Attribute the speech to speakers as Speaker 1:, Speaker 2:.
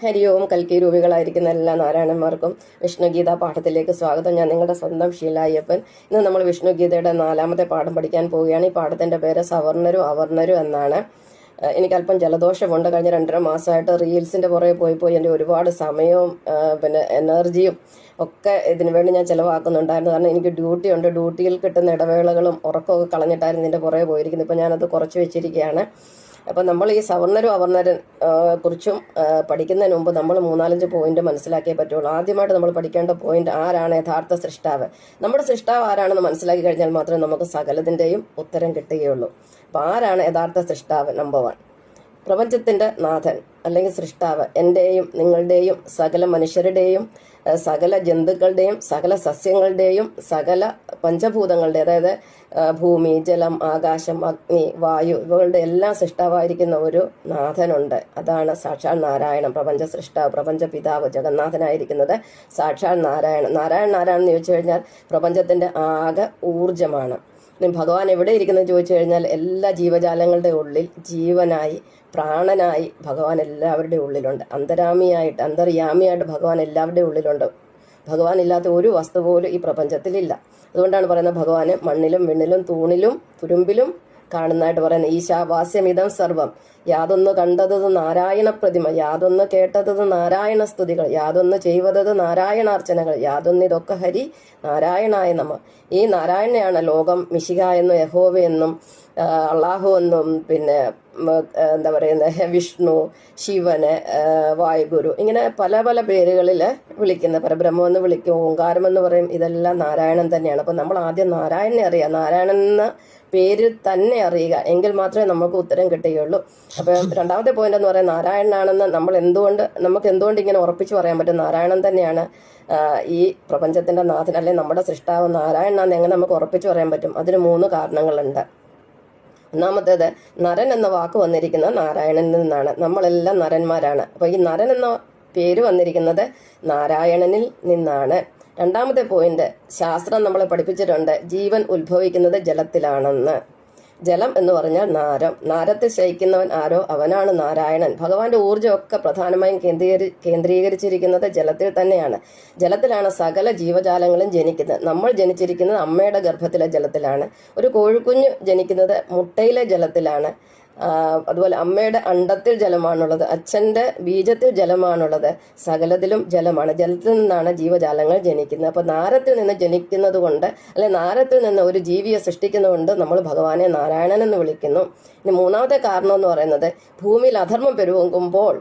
Speaker 1: ഹരി ഓം. കൽക്കി രൂപികളായിരിക്കുന്ന എല്ലാ നാരായണന്മാർക്കും വിഷ്ണുഗീത പാഠത്തിലേക്ക് സ്വാഗതം. ഞാൻ നിങ്ങളുടെ സ്വന്തം ഷീല അയ്യപ്പൻ. ഇന്ന് നമ്മൾ വിഷ്ണുഗീതയുടെ 4ാമത്തെ പാഠം പഠിക്കാൻ പോവുകയാണ്. ഈ പാഠത്തിന്റെ പേര് സവർണരും അവർണരും എന്നാണ്. എനിക്കല്പം ജലദോഷമുണ്ട്. കഴിഞ്ഞ 2.5 മാസമായിട്ട് റീൽസിന്റെ പുറകെ പോയി എൻ്റെ ഒരുപാട് സമയവും എനർജിയും ഒക്കെ ഇതിനു വേണ്ടി ഞാൻ ചിലവാക്കുന്നുണ്ടായിരുന്നു. കാരണം എനിക്ക് ഡ്യൂട്ടി ഉണ്ട്. ഡ്യൂട്ടിയിൽ കിട്ടുന്ന ഇടവേളകളും ഉറക്കമൊക്കെ കളഞ്ഞിട്ടായിരുന്നു ഇതിൻ്റെ പുറകെ പോയിരിക്കുന്നത്. ഇപ്പം ഞാനത് കുറച്ച് വെച്ചിരിക്കുകയാണ്. അപ്പം നമ്മൾ ഈ സവർണരും അവർണരും കുറിച്ചും പഠിക്കുന്നതിന് മുമ്പ് നമ്മൾ 3-4 പോയിന്റ് മനസ്സിലാക്കിയേ പറ്റുള്ളൂ. ആദ്യമായിട്ട് നമ്മൾ പഠിക്കേണ്ട പോയിന്റ്, ആരാണ് യഥാർത്ഥ സൃഷ്ടാവ്. നമ്മുടെ സൃഷ്ടാവ് ആരാണെന്ന് മനസ്സിലാക്കി കഴിഞ്ഞാൽ മാത്രമേ നമുക്ക് സകലതിൻ്റെയും ഉത്തരം കിട്ടുകയുള്ളൂ. അപ്പം ആരാണ് യഥാർത്ഥ സൃഷ്ടാവ്? നമ്പർ 1, പ്രപഞ്ചത്തിൻ്റെ നാഥൻ അല്ലെങ്കിൽ സൃഷ്ടാവ് എൻ്റെയും നിങ്ങളുടെയും സകല മനുഷ്യരുടെയും സകല ജന്തുക്കളുടെയും സകല സസ്യങ്ങളുടെയും സകല പഞ്ചഭൂതങ്ങളുടെ, അതായത് ഭൂമി, ജലം, ആകാശം, അഗ്നി, വായു, ഇവകളുടെ എല്ലാം സൃഷ്ടാവായിരിക്കുന്ന ഒരു നാഥനുണ്ട്. അതാണ് സാക്ഷാൽ നാരായണൻ. പ്രപഞ്ച സൃഷ്ടാവ്, പ്രപഞ്ച പിതാവ്, ജഗന്നാഥനായിരിക്കുന്നത് സാക്ഷാൽ നാരായണൻ. നാരായണൻ ആരാണെന്ന് ചോദിച്ചു കഴിഞ്ഞാൽ പ്രപഞ്ചത്തിൻ്റെ ആകെ ഊർജമാണ്. ഭഗവാൻ എവിടെ ഇരിക്കുന്നത് ചോദിച്ചു കഴിഞ്ഞാൽ എല്ലാ ജീവജാലങ്ങളുടെ ഉള്ളിൽ ജീവനായി പ്രാണനായി ഭഗവാൻ എല്ലാവരുടെ ഉള്ളിലുണ്ട്. അന്തര്യാമിയായിട്ട് ഭഗവാൻ എല്ലാവരുടെയും ഉള്ളിലുണ്ട്. ഭഗവാൻ ഇല്ലാത്ത ഒരു വസ്തു പോലും ഈ പ്രപഞ്ചത്തിലില്ല. അതുകൊണ്ടാണ് പറയുന്നത് ഭഗവാന് മണ്ണിലും വിണ്ണിലും തൂണിലും തുരുമ്പിലും കാണുന്നതായിട്ട് പറയുന്നത്. ഈശാവാസ്യമിതം സർവം. യാതൊന്ന് കണ്ടത് നാരായണ പ്രതിമ, യാതൊന്ന് കേട്ടത് നാരായണ സ്തുതികൾ, യാതൊന്ന് ചെയ്വതത് നാരായണാർച്ചനകൾ, യാതൊന്നിതൊക്കെ ഹരി നാരായണായ നമ. ഈ നാരായണനെയാണ് ലോകം മിശിക എന്നും യഹോവ എന്നും അള്ളാഹു എന്നും എന്താ പറയുന്നത് വിഷ്ണു, ശിവന്, വായുഗുരു, ഇങ്ങനെ പല പല പേരുകളിൽ വിളിക്കുന്നത്. പരബ്രഹ്മം എന്ന് വിളിക്കും, ഓങ്കാരം എന്ന് പറയും. ഇതെല്ലാം നാരായണൻ തന്നെയാണ്. അപ്പം നമ്മൾ ആദ്യം നാരായണനെ അറിയുക, നാരായണൻ എന്ന പേരിൽ തന്നെ അറിയുക, എങ്കിൽ മാത്രമേ നമുക്ക് ഉത്തരം കിട്ടുകയുള്ളൂ. അപ്പം 2ാമത്തെ പോയിന്റ് എന്ന് പറയുന്നത് നാരായണനാണെന്ന് നമുക്ക് എന്തുകൊണ്ട് ഇങ്ങനെ ഉറപ്പിച്ച് പറയാൻ പറ്റും? നാരായണൻ തന്നെയാണ് ഈ പ്രപഞ്ചത്തിന്റെ നാഥൻ, അല്ലെങ്കിൽ നമ്മുടെ സൃഷ്ടാവ് നാരായണനാണെന്ന് എങ്ങനെ നമുക്ക് ഉറപ്പിച്ച് പറയാൻ പറ്റും? അതിന് 3 കാരണങ്ങളുണ്ട്. ഒന്നാമത്തേത്, നരൻ എന്ന വാക്ക് വന്നിരിക്കുന്നത് നാരായണനിൽ നിന്നാണ്. നമ്മളെല്ലാം നരന്മാരാണ്. അപ്പോൾ ഈ നരൻ എന്ന പേര് വന്നിരിക്കുന്നത് നാരായണനിൽ നിന്നാണ്. 2ാമത്തെ പോയിന്റ്, ശാസ്ത്രം നമ്മളെ പഠിപ്പിച്ചിട്ടുണ്ട് ജീവൻ ഉത്ഭവിക്കുന്നത് ജലത്തിലാണെന്ന്. ജലം എന്ന് പറഞ്ഞാൽ നാരത്തിൽ ശയിക്കുന്നവൻ ആരോ അവനാണ് നാരായണൻ. ഭഗവാന്റെ ഊർജ്ജമൊക്കെ പ്രധാനമായും കേന്ദ്രീകരിച്ചിരിക്കുന്നത് ജലത്തിൽ തന്നെയാണ്. ജലത്തിലാണ് സകല ജീവജാലങ്ങളും ജനിക്കുന്നത്. നമ്മൾ ജനിച്ചിരിക്കുന്നത് അമ്മയുടെ ഗർഭത്തിലെ ജലത്തിലാണ്. ഒരു കോഴിക്കുഞ്ഞ് ജനിക്കുന്നത് മുട്ടയിലെ ജലത്തിലാണ്. അതുപോലെ അമ്മയുടെ അണ്ടത്തിൽ ജലമാണുള്ളത്, അച്ഛൻ്റെ ബീജത്തിൽ ജലമാണുള്ളത്. സകലത്തിലും ജലമാണ്. ജലത്തിൽ നിന്നാണ് ജീവജാലങ്ങൾ ജനിക്കുന്നത്. അപ്പോൾ നാരത്തിൽ നിന്ന് ജനിക്കുന്നത് കൊണ്ട്, അല്ലെ നാരത്തിൽ നിന്ന് ഒരു ജീവിയെ സൃഷ്ടിക്കുന്നതുകൊണ്ട് നമ്മൾ ഭഗവാനെ നാരായണൻ എന്ന് വിളിക്കുന്നു. ഇനി 3ാമത്തെ കാരണം എന്ന് പറയുന്നത്, ഭൂമിയിൽ അധർമ്മം പെരുകുമ്പോൾ